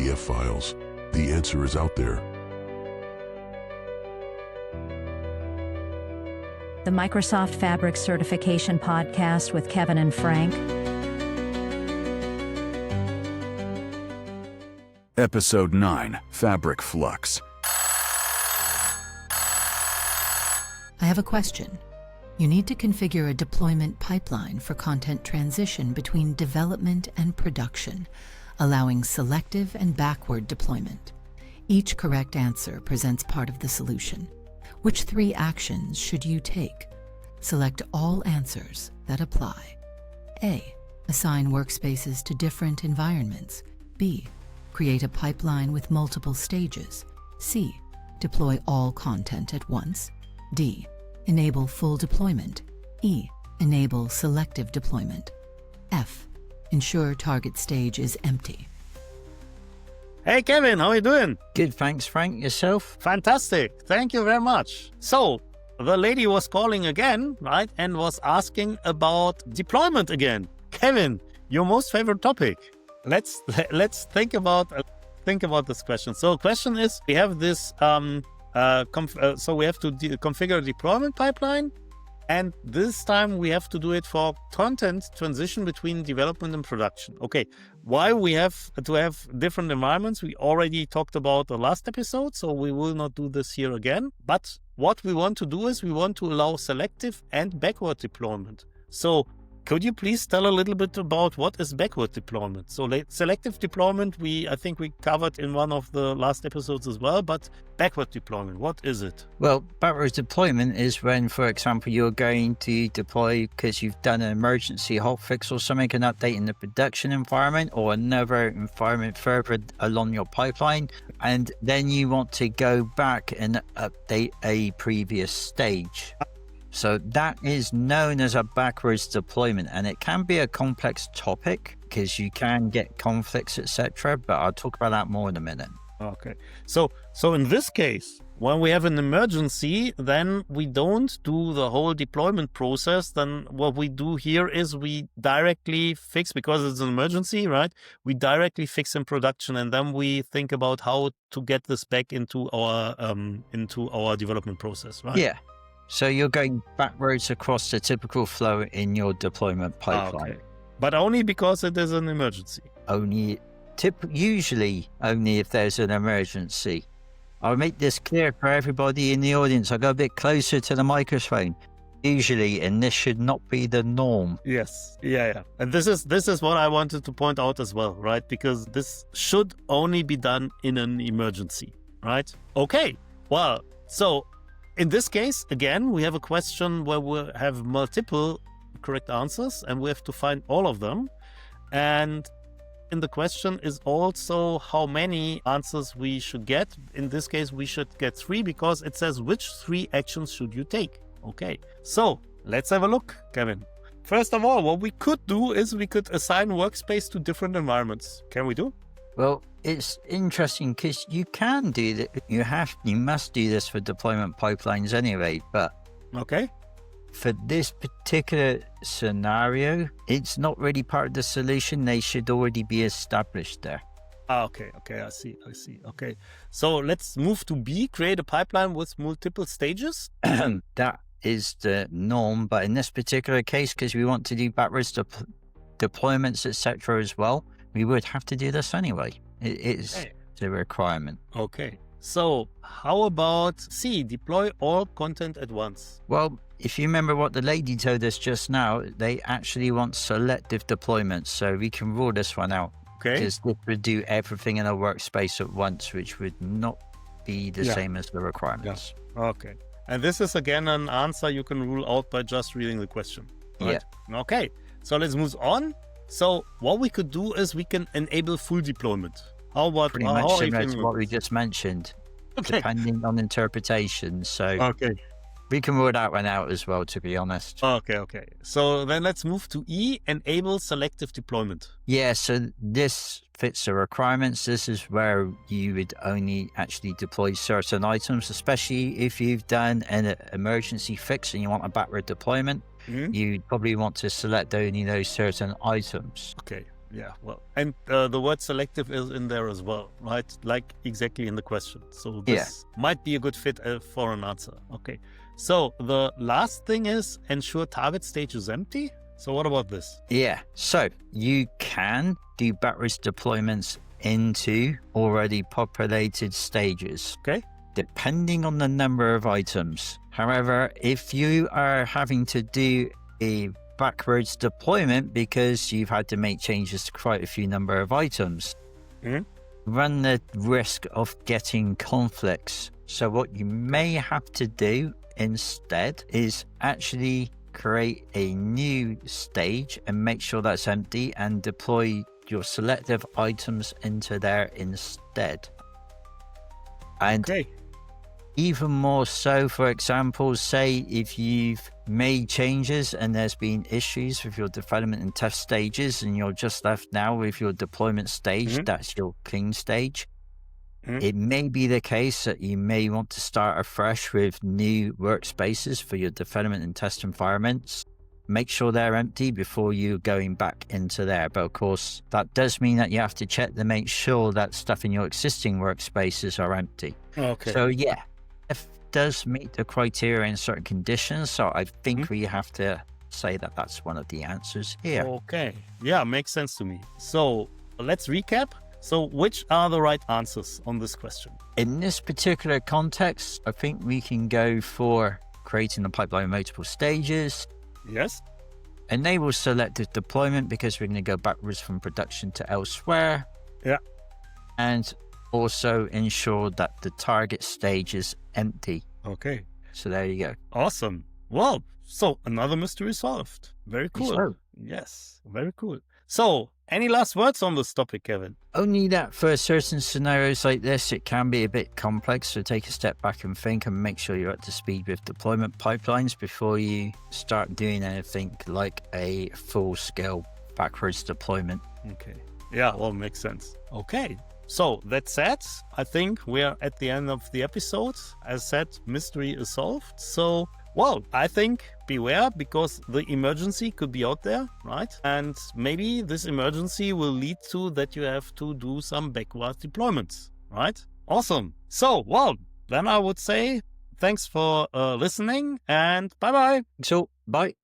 PDF files. The answer is out there. The Microsoft Fabric Certification Podcast with Kevin and Frank. Episode 9, Fabric Flux. I have a question. You need to configure a deployment pipeline for content transition between development and production, allowing selective and backward deployment. Each correct answer presents part of the solution. Which 3 actions should you take? Select all answers that apply. A. Assign workspaces to different environments. B. Create a pipeline with multiple stages. C. Deploy all content at once. D. Enable full deployment. E. Enable selective deployment. F. Ensure target stage is empty. Hey Kevin, how are you doing? Good, thanks Frank. Yourself? Fantastic. Thank you very much. So, the lady was calling again, right? And was asking about deployment again. Kevin, your most favorite topic. Let's think about this question. So, the question is, we have this so we have to configure a deployment pipeline, and this time we have to do it for content transition between development and production. Okay, why we have to have different environments, we already talked about the last episode, so we will not do this here again. But what we want to do is we want to allow selective and backward deployment. So could you please tell a little bit about what is backward deployment? So selective deployment, I think we covered in one of the last episodes as well, but backward deployment, what is it? Well, backward deployment is when, for example, you're going to deploy because you've done an emergency hotfix or something, an update in the production environment or another environment further along your pipeline, and then you want to go back and update a previous stage. So that is known as a backwards deployment, and it can be a complex topic because you can get conflicts, etc. But I'll talk about that more in a minute. Okay. So in this case, when we have an emergency, then we don't do the whole deployment process. Then what we do here is we directly fix, because it's an emergency, right? We directly fix in production, and then we think about how to get this back into our development process, right? Yeah. So you're going backwards across the typical flow in your deployment pipeline. Okay. But only because it is an emergency. Usually only if there's an emergency. I'll make this clear for everybody in the audience. I'll go a bit closer to the microphone. Usually, and this should not be the norm. Yes. Yeah. And this is what I wanted to point out as well, right? Because this should only be done in an emergency, right? Okay. Well, so in this case, again, we have a question where we have multiple correct answers and we have to find all of them. And in the question is also how many answers we should get. In this case, we should get 3 because it says which 3 actions should you take. Okay, so let's have a look, Kevin. First of all, what we could do is we could assign workspace to different environments. Can we do? Well, it's interesting because you can do that. You must do this for deployment pipelines anyway. But okay, for this particular scenario, it's not really part of the solution. They should already be established there. Okay, I see. Okay, so let's move to B. Create a pipeline with multiple stages. That is the norm, but in this particular case, because we want to do backwards deployments, etc. as well, we would have to do this anyway. It is the requirement. Okay. So how about C, deploy all content at once? Well, if you remember what the lady told us just now, they actually want selective deployments. So we can rule this one out. Okay. Because this would do everything in a workspace at once, which would not be the same as the requirements. Yeah. Okay. And this is again an answer you can rule out by just reading the question. Right? Yeah. Okay. So let's move on. So what we could do is we can enable full deployment. How about pretty much similar to what we just mentioned, depending on interpretation. So we can rule that one out as well, to be honest. Okay. So then let's move to E, enable selective deployment. Yeah, so this fits the requirements. This is where you would only actually deploy certain items, especially if you've done an emergency fix and you want a backward deployment. You'd probably want to select only those certain items. Okay. Yeah, well, and the word selective is in there as well, right? Like exactly in the question. So this might be a good fit for an answer. Okay. So the last thing is ensure target stage is empty. So what about this? Yeah, so you can do backwards deployments into already populated stages. Okay. Depending on the number of items. However, if you are having to do a backwards deployment because you've had to make changes to quite a few number of items, run the risk of getting conflicts. So what you may have to do instead is actually create a new stage and make sure that's empty and deploy your selective items into there instead. And even more so, for example, say if you've made changes and there's been issues with your development and test stages and you're just left now with your deployment stage, that's your clean stage. It may be the case that you may want to start afresh with new workspaces for your development and test environments. Make sure they're empty before you going back into there. But of course, that does mean that you have to check to make sure that stuff in your existing workspaces are empty. Okay. So yeah, it does meet the criteria in certain conditions. So I think we have to say that that's one of the answers here. Okay. Yeah, makes sense to me. So let's recap. So which are the right answers on this question? In this particular context, I think we can go for creating a pipeline of multiple stages. Yes. Enable selective deployment because we're going to go backwards from production to elsewhere. Yeah. And also ensure that the target stage is empty. Okay. So there you go. Awesome. Well, so another mystery solved. Very cool. So, yes, very cool. So, any last words on this topic, Kevin? only that for certain scenarios like this, it can be a bit complex. So take a step back and think and make sure you're up to speed with deployment pipelines before you start doing anything like a full-scale backwards deployment. Okay. Yeah, well, makes sense. Okay. So that said, I think we're at the end of the episode. As said, mystery is solved. So, well, I think beware because the emergency could be out there, right? And maybe this emergency will lead to that you have to do some backward deployments, right? Awesome. So, well, then I would say thanks for listening and bye-bye. So, bye.